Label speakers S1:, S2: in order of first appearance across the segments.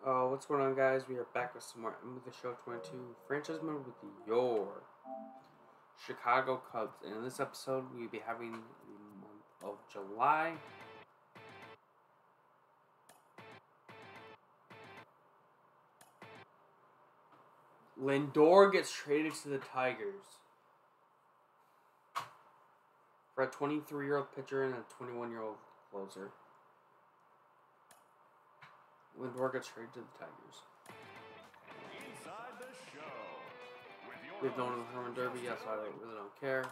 S1: What's going on, guys? We are back with some more with the Show 22 franchise mode with your Chicago Cubs. And in this episode, we'll be having the month of July. Lindor gets traded to the Tigers for a 23-year-old pitcher and a 21-year-old closer. Lindor gets traded to the Tigers.
S2: Inside the show with
S1: We have known the Herman Derby. Yes, I really don't care.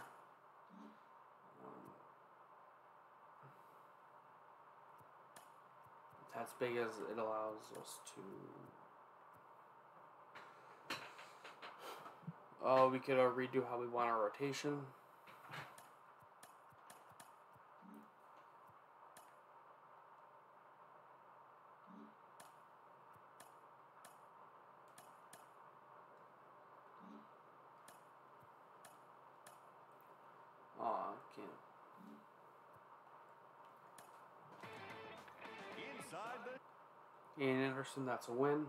S1: That's big as it allows us to. We could redo how we want our rotation. I can't.
S2: inside the
S1: Ian Anderson, that's a win.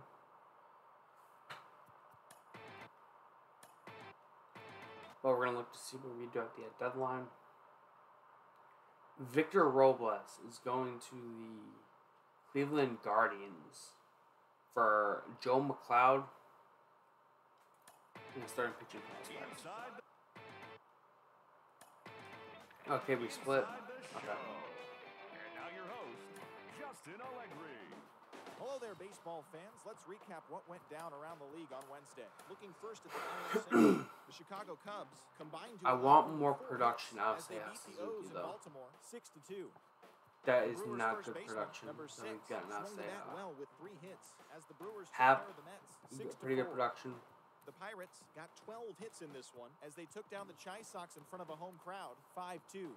S1: But we're going to look to see what we do at the deadline. Victor Robles is going to the Cleveland Guardians for Joe McLeod. And starting pitching prospect.
S2: inside
S1: Okay, we split.
S2: the show.
S1: Okay.
S2: And now your host, Justin Allegri.
S3: Hello there, baseball fans. Let's recap what went down around the league on Wednesday. Looking first at the NL Central, the Chicago Cubs combined to
S1: I want more
S3: 4
S1: production
S3: hits
S1: out of
S3: as they
S1: Seiya
S3: beat the
S1: Suzuki,
S3: O's in
S1: though.
S3: Baltimore 6-2.
S1: That
S3: The
S1: is
S3: Brewers'
S1: not
S3: first
S1: good
S3: baseman,
S1: production
S3: number
S1: that
S3: 6,
S1: we've gotten out of
S3: swung the bat
S1: Seiya.
S3: well with 3 hits as the Brewers took
S1: Hap,
S3: care of the Mets 6-4.
S1: pretty good production.
S3: The Pirates got 12 hits in this one as they took down the Chi Sox in front of a home crowd 5-2.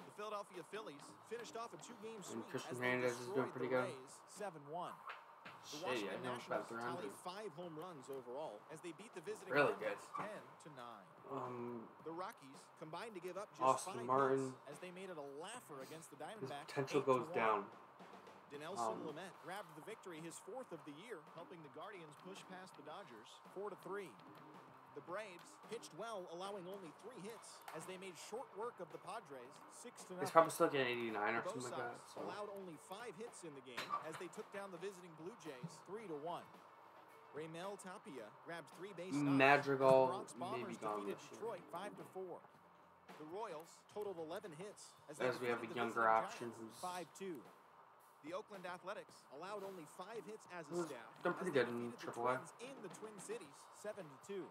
S3: The Philadelphia Phillies finished off a 2-game
S1: And
S3: sweep
S1: Christian
S3: as they
S1: Hernandez is doing
S3: destroyed
S1: pretty
S3: the
S1: good.
S3: Rays 7-1. The
S1: Shit,
S3: Washington
S1: I know
S3: Nationals
S1: about
S3: tallied
S1: 300.
S3: 5 home runs overall as they beat the visiting
S1: Really
S3: Diamondbacks
S1: good.
S3: 10-9. The Rockies combined to give up just
S1: Austin
S3: 5
S1: Martin.
S3: hits as they made it a laugher against the
S1: His
S3: Diamondbacks.
S1: potential goes
S3: 8-1.
S1: down.
S3: Dinelson Lamet grabbed the victory, his 4th of the year, helping the Guardians push past the Dodgers 4-3. The Braves pitched well, allowing only 3 hits as they made short work of the Padres 6-0.
S1: He's probably still getting 89 or
S3: The
S1: something like that.
S3: Bo Sox
S1: So.
S3: allowed only 5 hits in the game as they took down the visiting Blue Jays 3-1. Raimel Tapia grabbed 3 base knocks.
S1: Madrigal
S3: The Bronx
S1: may
S3: Bombers
S1: be gone
S3: defeated
S1: this year.
S3: Detroit 5-4. The Royals totaled 11 hits as
S1: We have a
S3: defeated the
S1: younger
S3: visiting
S1: option
S3: Giants
S1: who's
S3: 5-2. The Oakland Athletics allowed only 5 hits as a
S1: Who's
S3: staff.
S1: done pretty
S3: as they
S1: good in
S3: defeated the
S1: AAA.
S3: Twins in the Twin Cities 7-2.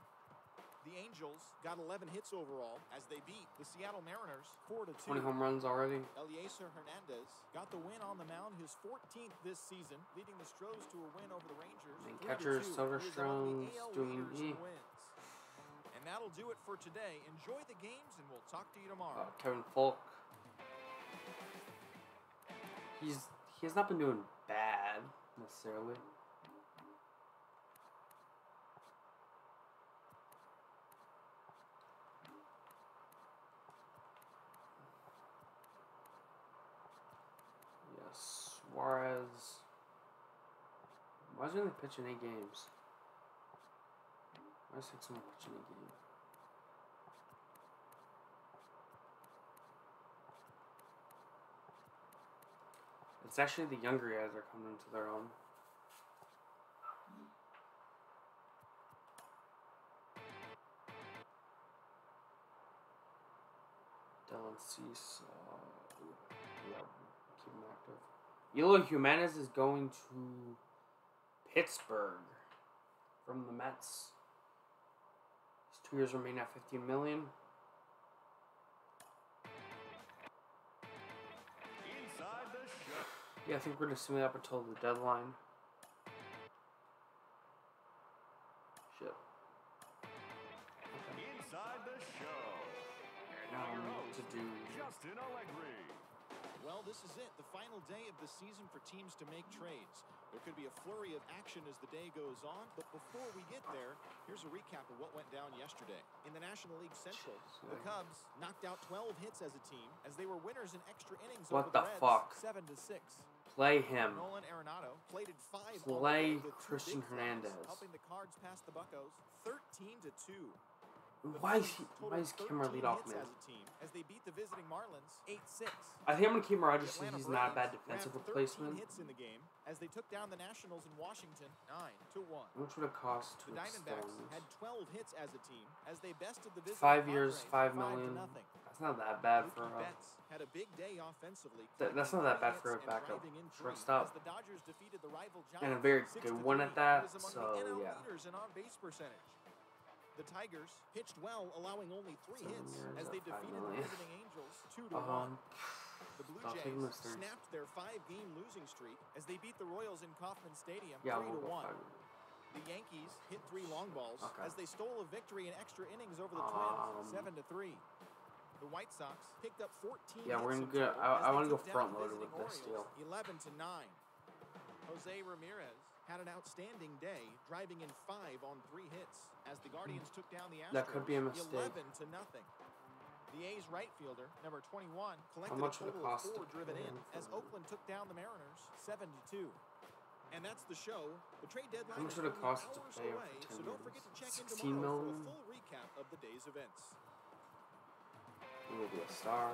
S3: The Angels got 11 hits overall as they beat the Seattle Mariners 4-2.
S1: 20 home runs already.
S3: Eliezer Hernandez got the win on the mound, his 14th this season, leading the Stros to a win over the Rangers.
S1: And catcher
S3: 3-2.
S1: Soderstrom's
S3: He is among the AL
S1: doing
S3: leaders
S1: E.
S3: in wins. And that'll do it for today. Enjoy the games, and we'll talk to you tomorrow.
S1: Kevin Falk. He has not been doing bad necessarily. Yes, Suarez. Why is he only pitching 8 games? Why is he only pitching 8 games? It's actually the younger guys that are coming into their own. Dylan Cease, yeah, keep him active. Eloy Jimenez is going to Pittsburgh from the Mets. His 2 years remain at $15 million.
S2: Inside the show.
S1: Yeah, I think we're gonna see that up until the deadline. Shit. Okay.
S2: Inside the show. And now your host,
S1: To do.
S2: Justin Allegri.
S3: Well, this is it, the final day of the season for teams to make trades. There could be a flurry of action as the day goes on, but before we get there, here's a recap of what went down yesterday. In the National League Central, the Cubs knocked out 12 hits as a team as they were winners in extra innings
S1: What
S3: over the
S1: the
S3: Reds
S1: fuck?
S3: 7-6.
S1: Play him.
S3: Nolan Arenado plated 5
S1: Play
S3: on the
S1: Christian
S3: two big flies,
S1: Hernandez.
S3: helping the Cards pass the Buccos 13-2.
S1: Why is Kimmer lead off man?
S3: As a team, as they beat the visiting Marlins 8-6.
S1: I think I'm gonna keep him just
S3: The
S1: so
S3: Atlanta
S1: he's not a bad
S3: Braves
S1: defensive
S3: grabbed 13
S1: replacement.
S3: hits in the game as they took down the Nationals in Washington 9-1.
S1: How much would it cost to
S3: The Diamondbacks
S1: extend?
S3: had 12 hits as a team as they bested the visiting
S1: 5 years,
S3: Padres
S1: $5 million.
S3: 5-0.
S1: That's not that bad for
S3: Mookie Betts had a big day offensively.
S1: that's not that bad for a backup shortstop.
S3: The Dodgers defeated the rival Giants
S1: And a very good one at that.
S3: He was among
S1: So
S3: the NL
S1: yeah.
S3: leaders in on-base percentage. The Tigers pitched well, allowing only 3 hits as they defeated the visiting Angels 2-1. The Blue Jays snapped their 5-game losing streak as they beat the Royals in Kauffman Stadium 3-1. The Yankees hit 3 long balls as they stole a victory in extra innings over the Twins 7-3. The White Sox picked up 14
S1: Yeah, we're
S3: hits
S1: gonna go. I want to go front loaded
S3: visiting
S1: with this deal.
S3: 11-9. Jose Ramirez had an outstanding day, driving in 5 on 3 hits as the Guardians took down the Astros.
S1: That could be a mistake.
S3: 11-0. The A's right fielder, number 21, collected
S1: How much
S3: a
S1: would it
S3: total of
S1: cost
S3: 4
S1: to
S3: driven
S1: play
S3: in
S1: him
S3: as
S1: for-
S3: Oakland took down the Mariners 7-2. And that's the show. The trade deadline
S1: How much
S3: is
S1: would it
S3: only
S1: cost to
S3: hours
S1: play him
S3: away,
S1: for 10
S3: so don't
S1: years?
S3: forget to check in
S1: 16
S3: tomorrow
S1: million?
S3: for a full recap of the day's events.
S1: He will be a star.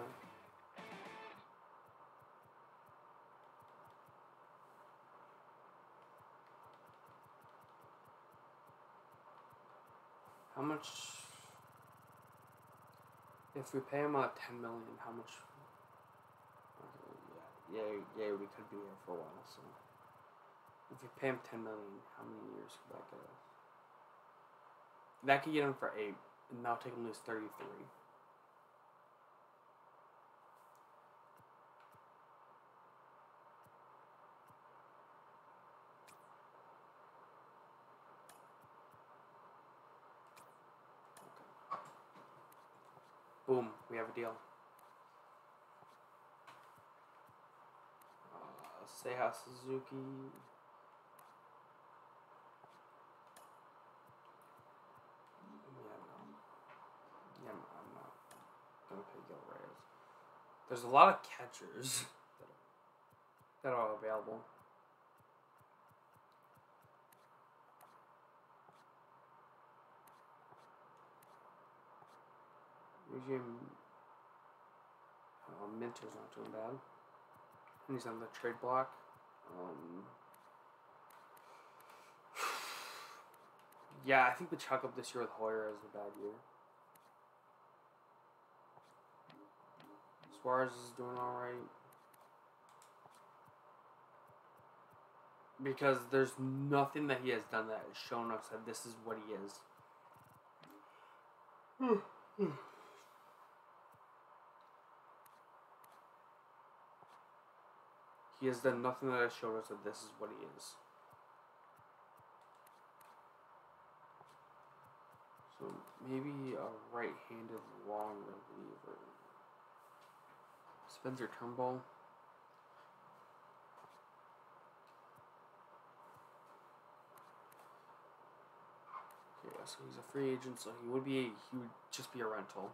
S1: How much? If we pay him $10 million, how much? Yeah, we could be here for a while. So, if we pay him $10 million, how many years could that get us? That could get him for 8, and that'll take him to his 33. Boom, we have a deal. Seiya Suzuki. Yeah, I'm not gonna pay Gil Reyes. There's a lot of catchers that are available. Minter's not doing bad. And he's on the trade block. Yeah, I think the chalk up this year with Hoyer is a bad year. Suarez is doing alright. Because there's nothing that he has done that has shown us that this is what he is. He has done nothing that has shown us that this is what he is. So maybe a right-handed long reliever. Spencer Turnbull. Okay, so he's a free agent, so he would just be a rental.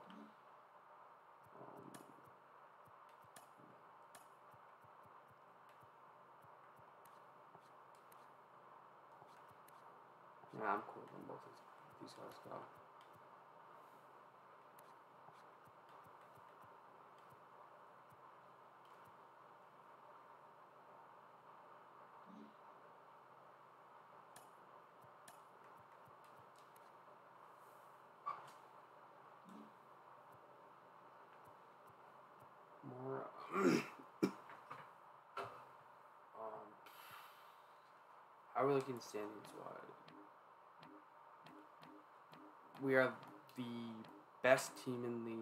S1: Yeah, I'm cool when both of these guys go. More. How are we looking standings wise? We are the best team in the.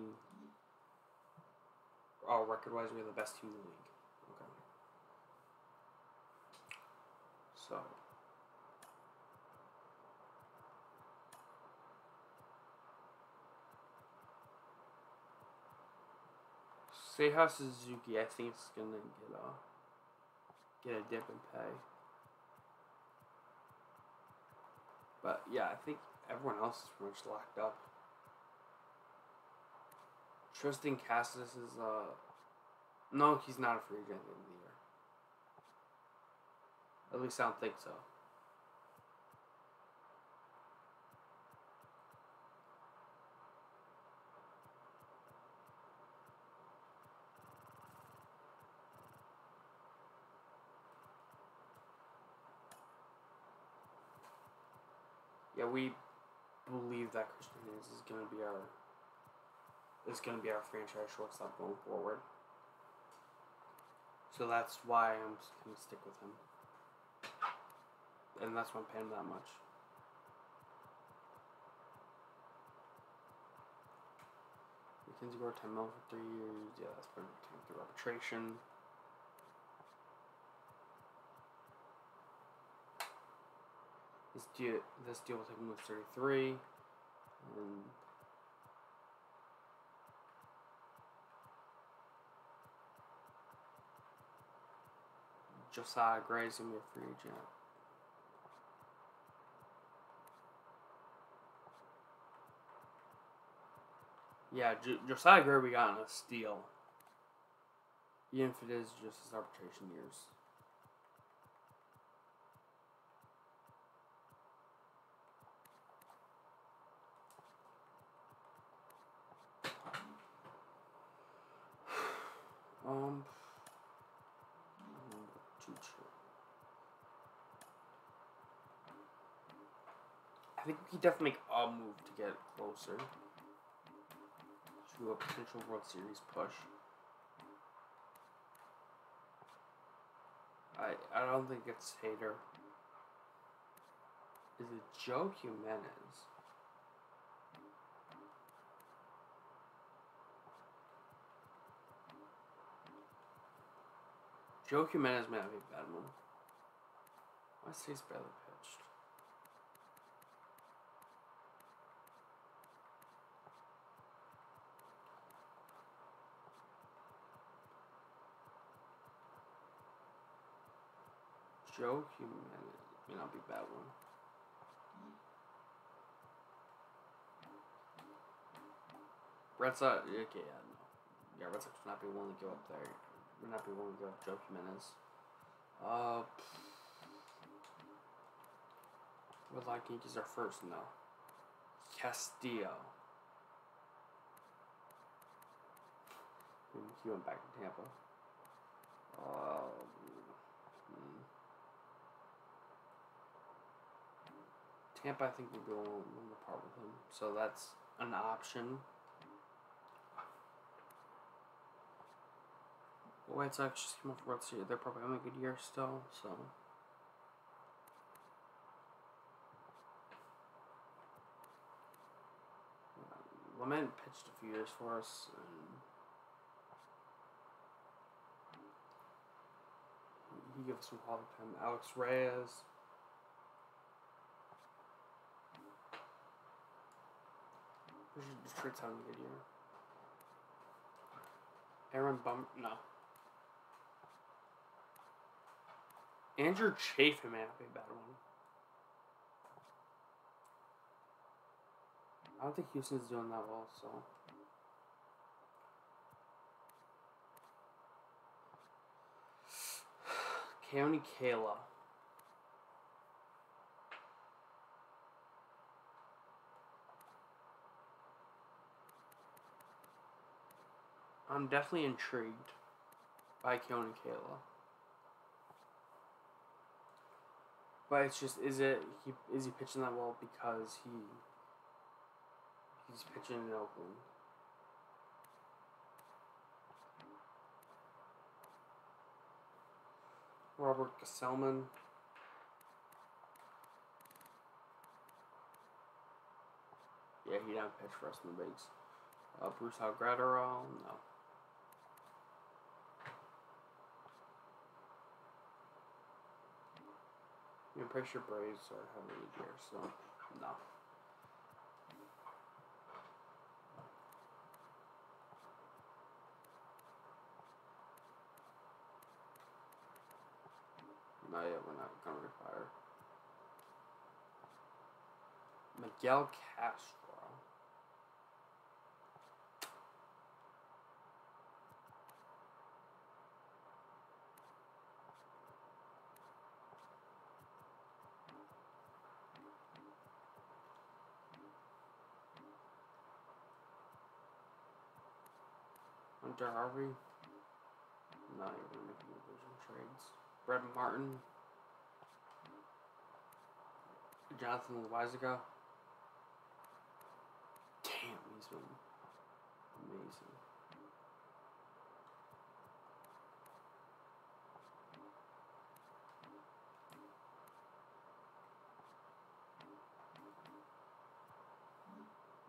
S1: Oh, record wise, we're the best team in the league. Okay. So. Seiya Suzuki, I think it's gonna get a dip in pay. But yeah, I think everyone else is pretty much locked up. Tristan Cassis is no, he's not a free agent at the end of the year. At least I don't think so. Yeah, we believe that Christian Hayes is going to be our franchise shortstop going forward. So that's why I'm just going to stick with him. And that's why I'm paying him that much. McKenzie Gore, $10 million for 3 years. Yeah, that's pretty much through arbitration. This deal will take him to 33. And Josiah Gray is going to be a free agent. Yeah, Josiah Gray we got in a steal. Even if it is just his arbitration years. I think we could definitely make a move to get closer to a potential World Series push. I don't think it's Hader. Is it Joe Jimenez? Joe Jimenez might be a bad one. I say he's barely pitched. Joe Jimenez may not be a bad one. Red Sox, okay, yeah, no. Yeah, Red Sox would not be willing to give up there. Would not be willing to give up Joe Jimenez. Would like Yankees are first? No. Castillo. He went back to Tampa. Tampa, I think, would be willing to part with him. So that's an option. The White Sox just came off the World Series. They're probably having a good year still, so. Lement pitched a few years for us. He gives us some quality time. Alex Reyes. Detroit's having a good year. Aaron Bum, no. Andrew Chafin may not be a bad one. I don't think Houston's doing that well, so. Keone Kela. I'm definitely intrigued by Keone Kela. But it's just, is he pitching that well because he's pitching in Oakland? Robert Gesellman. Yeah, he didn't pitch for us in the bigs. Bruce Algradero, no. I'm pretty sure Braves are having a good year, so no. Not yet, we're not going to retire. Miguel Castro. Hunter Harvey. Not even making division trades. Brett Martin. Jonathan Loizaga. Damn, he's been amazing.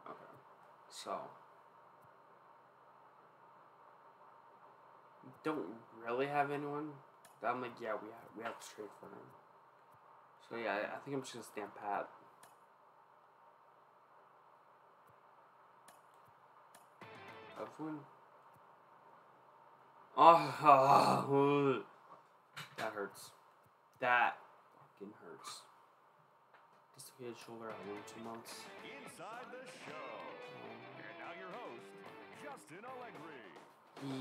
S1: Okay, so don't really have anyone. I'm like, yeah, we have to trade for him. So yeah, I think I'm just gonna stand pat. Evelyn? Oh, that hurts. That fucking hurts. Dislocated shoulder at 1 2 months.
S2: Inside the show. And now your host, Justin Allegri.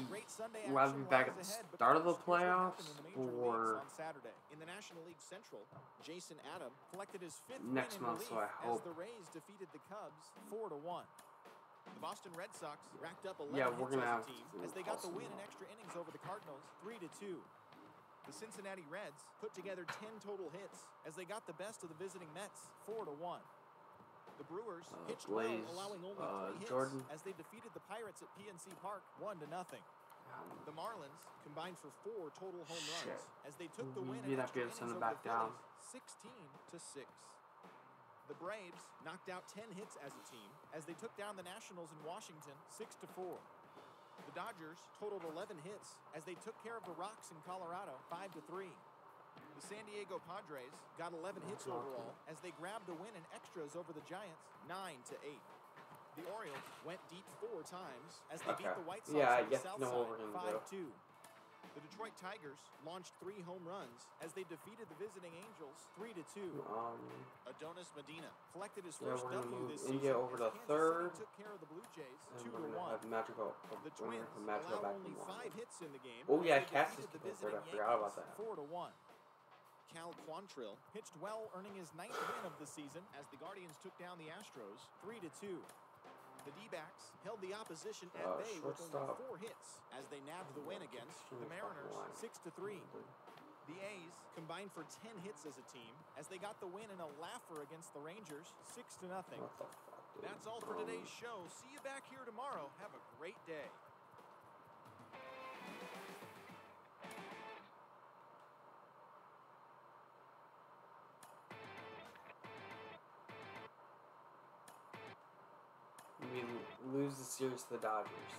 S3: Great Sunday
S1: Will I be
S3: action
S1: back at
S3: lies
S1: the
S3: ahead, but
S1: start of the
S3: first, here's what
S1: playoffs
S3: happened in the major leagues
S1: or
S3: on Saturday. In the National League Central, Jason Adam collected his 5th
S1: next
S3: win in
S1: month?
S3: relief
S1: So I
S3: as
S1: hope.
S3: the Rays defeated the Cubs 4-1. The Boston Red Sox racked up 11
S1: Yeah,
S3: hits
S1: we're gonna
S3: as
S1: have
S3: a team
S1: to
S3: as they got the
S1: toss
S3: win
S1: them
S3: in
S1: out.
S3: extra innings over the Cardinals 3-2. The Cincinnati Reds put together 10 total hits as they got the best of the visiting Mets 4-1. The Brewers pitched
S1: Blaze,
S3: well, allowing only 3 hits
S1: Jordan.
S3: as they defeated the Pirates at PNC Park 1-0. The Marlins combined for 4 total home
S1: Shit.
S3: runs as they took the
S1: We
S3: win
S1: need
S3: in
S1: to
S3: extra
S1: be able to
S3: innings
S1: send
S3: over
S1: it back
S3: the
S1: down.
S3: Phillies 16-6. The Braves knocked out 10 hits as a team as they took down the Nationals in Washington 6-4. The Dodgers totaled 11 hits as they took care of the Rocks in Colorado 5-3. The San Diego Padres got 11 hits overall as they grabbed a win in extras over the Giants 9-8. The Orioles went deep 4 times as they beat the White Sox
S1: Yeah,
S3: on
S1: I
S3: the
S1: get to
S3: South
S1: know what
S3: Side
S1: we're gonna
S3: 5-2. The Detroit Tigers launched 3 home runs as they defeated the visiting Angels 3-2. Adonis Medina collected his first
S1: we're gonna
S3: W
S1: move
S3: this
S1: India
S3: season
S1: over
S3: as
S1: to
S3: Kansas
S1: third,
S3: City took care of the Blue Jays
S1: and we're gonna
S3: 2-1.
S1: have Magical.
S3: The
S1: We're gonna
S3: Twins
S1: have Magical
S3: allow
S1: back
S3: only
S1: in
S3: 5 hits in the game.
S1: Oh yeah,
S3: as they
S1: Cassius
S3: defeated the
S1: came third. I
S3: visiting
S1: forgot about
S3: Yankees
S1: that.
S3: 4-1. Cal Quantrill pitched well, earning his 9th win of the season as the Guardians took down the Astros 3-2. The D-backs held the opposition at bay with only
S1: Shortstop.
S3: 4 hits as they nabbed the win against the Mariners 6-3. The A's combined for 10 hits as a team as they got the win in a laugher against the Rangers 6-0.
S1: What the fuck, dude?
S3: That's all for today's show. See you back here tomorrow. Have a great day.
S1: We lose the series to the Dodgers.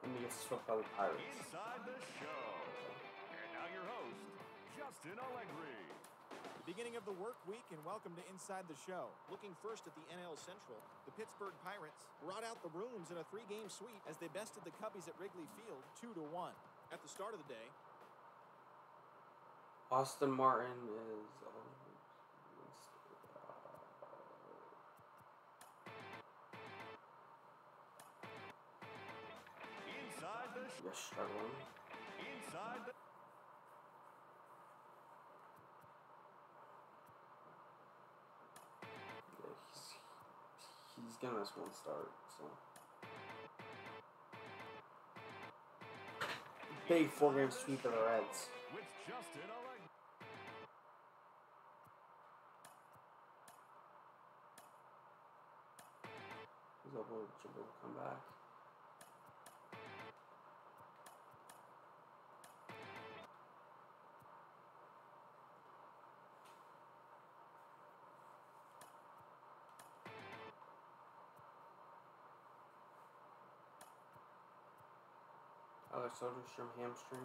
S1: And we get swept by the Pirates.
S2: Inside the show. And now your host, Justin Allegri.
S3: Beginning of the work week, and welcome to Inside the Show. Looking first at the NL Central, the Pittsburgh Pirates brought out the Brooms in a 3-game sweep as they bested the Cubbies at Wrigley Field 2-1. At the start of the day,
S1: Austin Martin is.
S2: Inside the
S1: You're struggling.
S2: Inside the
S1: Yeah, he's gonna miss 1 start, so. Big 4-game sweep of the Reds.
S2: with Justin Allegri.
S1: He's able to come back. Alex Soderstrom hamstring.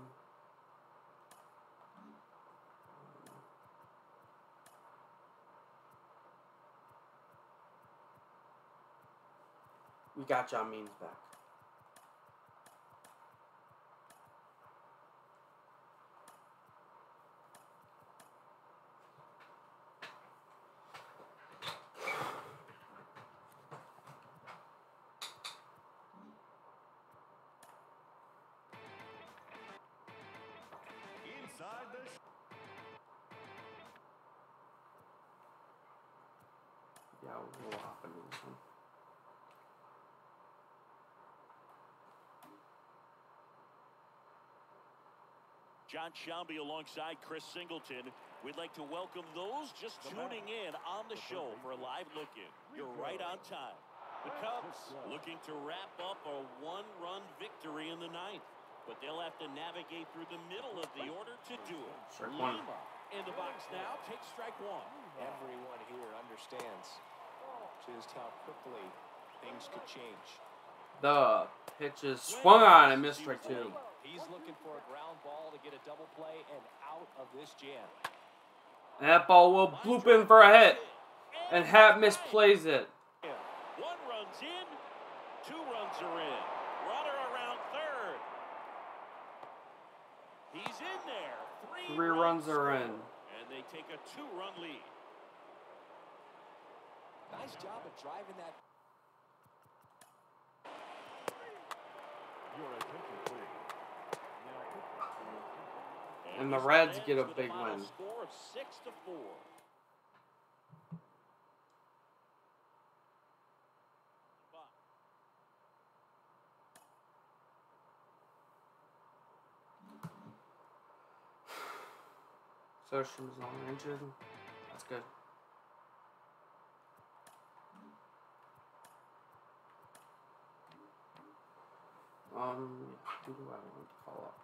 S1: We got John Means back.
S2: Inside the
S1: Yeah, we'll hop into this one.
S2: John Shelby alongside Chris Singleton. We'd like to welcome those just tuning in on the show for a live look-in. You're right on time. The Cubs looking to wrap up a one-run victory in the ninth, but they'll have to navigate through the middle of the order to do it. Lima in the box now, takes strike one.
S4: Everyone here understands just how quickly things could change.
S1: The pitch is swung on and missed strike two.
S4: He's looking for a ground ball to get a double play and out of this jam.
S1: And that ball will bloop in for a hit. And Happ misplays it.
S2: One run's in, 2 runs are in. Runner around third. He's in there.
S1: 3 runs are in.
S2: And they take a 2-run lead.
S4: Nice job of driving that.
S1: And the Reds get a big win.
S2: Score of 6-4.
S1: Soderstrom is no longer injured. That's good. Who do I want to call up?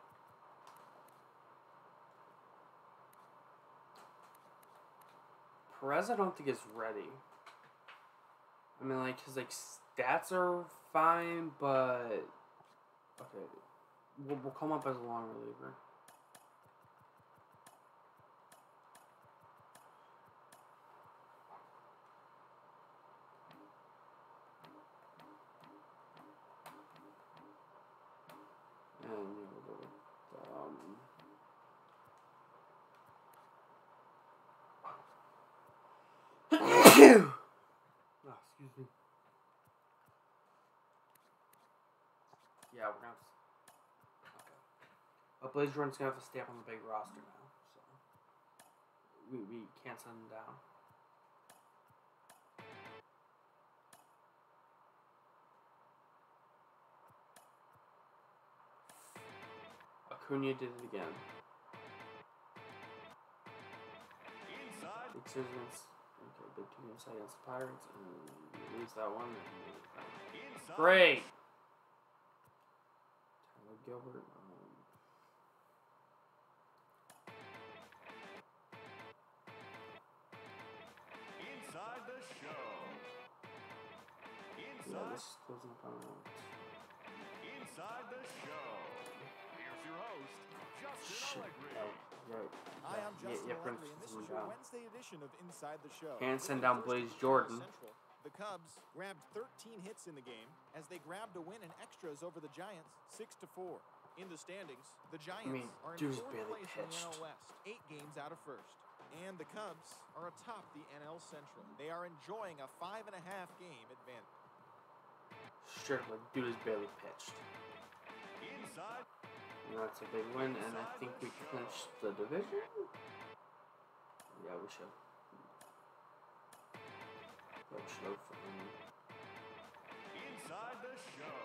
S1: Perez, I don't think is ready. I mean, like, his, like, stats are fine, but... Okay. We'll come up as a long reliever. And, we'll go with, oh, excuse me. Yeah, we're gonna. Okay. But Blaze Jordan's gonna have to stay up on the big roster now, so we can't send him down. Acuna did it again.
S2: Inside.
S1: Big series against. Okay, big 2 games against the Pirates, and we lose that one.
S2: Inside.
S1: Great. Tyler Gilbert.
S2: Inside the show.
S1: Yeah,
S2: Inside.
S1: this closing up on
S2: Inside the show. Here's your host, Justin
S1: shit.
S2: Allegri.
S1: Oh, right.
S3: Hi, I'm Justin
S1: Yeah,
S3: Allegri, and this is your
S1: down.
S3: Wednesday edition of Inside the Show.
S1: Can't send
S3: Looking
S1: down
S3: first
S1: Blaze
S3: at the
S1: Jordan.
S3: NL Central, the Cubs grabbed 13 hits in the game as they grabbed a win in extras over the Giants, 6-4. In the standings, the Giants are in
S1: dude's
S3: 4th
S1: barely
S3: place in the
S1: pitched.
S3: NL West, 8 games out of first. And the Cubs are atop the NL Central. They are enjoying a 5.5-game advantage.
S1: Straight like dude is barely pitched.
S2: Inside.
S1: And that's a big win, and I think we clinched the division. Yeah, we should.
S2: Inside the show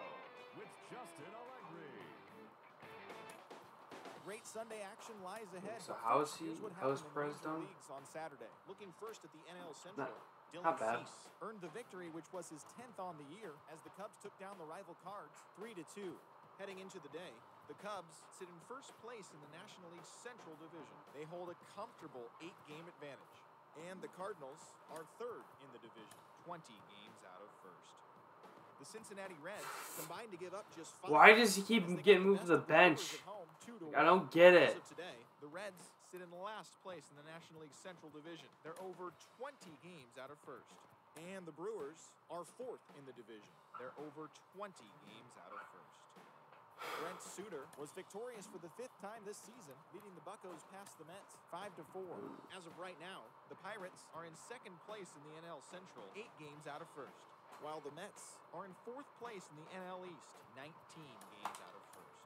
S2: with Justin Allegri.
S3: Great Sunday action lies ahead.
S1: So
S3: but
S1: how
S3: first,
S1: is he?
S3: here's what
S1: How is
S3: happened in
S1: Perez
S3: Major
S1: done?
S3: Leagues on Saturday. Looking first at the NL Central, Dylan
S1: not bad.
S3: Cease earned the victory, which was his 10th on the year, as the Cubs took down the rival Cards 3-2. Heading into the day, the Cubs sit in first place in the National League Central Division. They hold a comfortable 8-game advantage. And the Cardinals are third in the division, 20 games out of first. The Cincinnati Reds combined to give up just 5.
S1: Why does he keep
S3: as they
S1: getting
S3: get
S1: moved to the
S3: best of Brewers
S1: bench?
S3: at home, 2-1.
S1: I don't get it.
S3: As of today, the Reds sit in last place in the National League Central Division. They're over 20 games out of first. And the Brewers are fourth in the division. They're over 20 games out of first. Brent Suter was victorious for the 5th time this season, leading the Buccos past the Mets 5-4. As of right now, the Pirates are in second place in the NL Central, 8 games out of first, while the Mets are in 4th place in the NL East, 19 games out of first.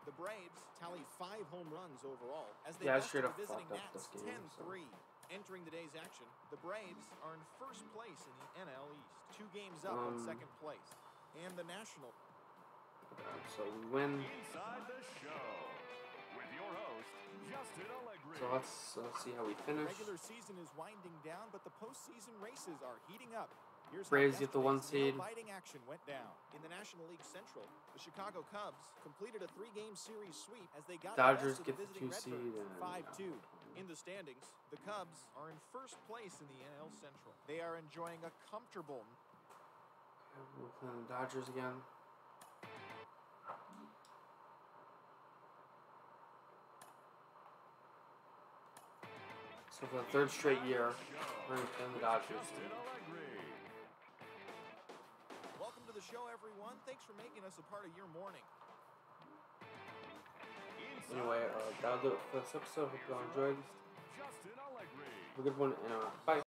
S3: The Braves tally 5 home runs overall as they
S1: straight
S3: bested
S1: up
S3: the visiting
S1: fucked up
S3: Nats
S1: this game,
S3: 10-3. Entering the day's action, the Braves are in first place in the NL East, 2 games up in second place. And the National.
S1: So we win.
S2: Inside the show with your host,
S1: So let's see how we finish.
S3: Regular season is winding down, but the postseason races are heating up. Here's
S1: Braves get the 1 seed.
S3: Biting action went down. In the National League Central, the Chicago Cubs completed a 3-game series sweep as they got
S1: Dodgers
S3: the
S1: get the
S3: visiting
S1: 2 seed.
S3: Redbirds 5-2. In the standings, the Cubs are in first place in the NL Central. They are enjoying a comfortable.
S1: We're playing the Dodgers again. So for the 3rd straight year, we're going to play the Dodgers.
S3: Welcome to the show, everyone. Thanks for making us a part of your morning.
S1: Anyway, that'll do it for this episode. Hope you all enjoyed. Have a good one, and bye.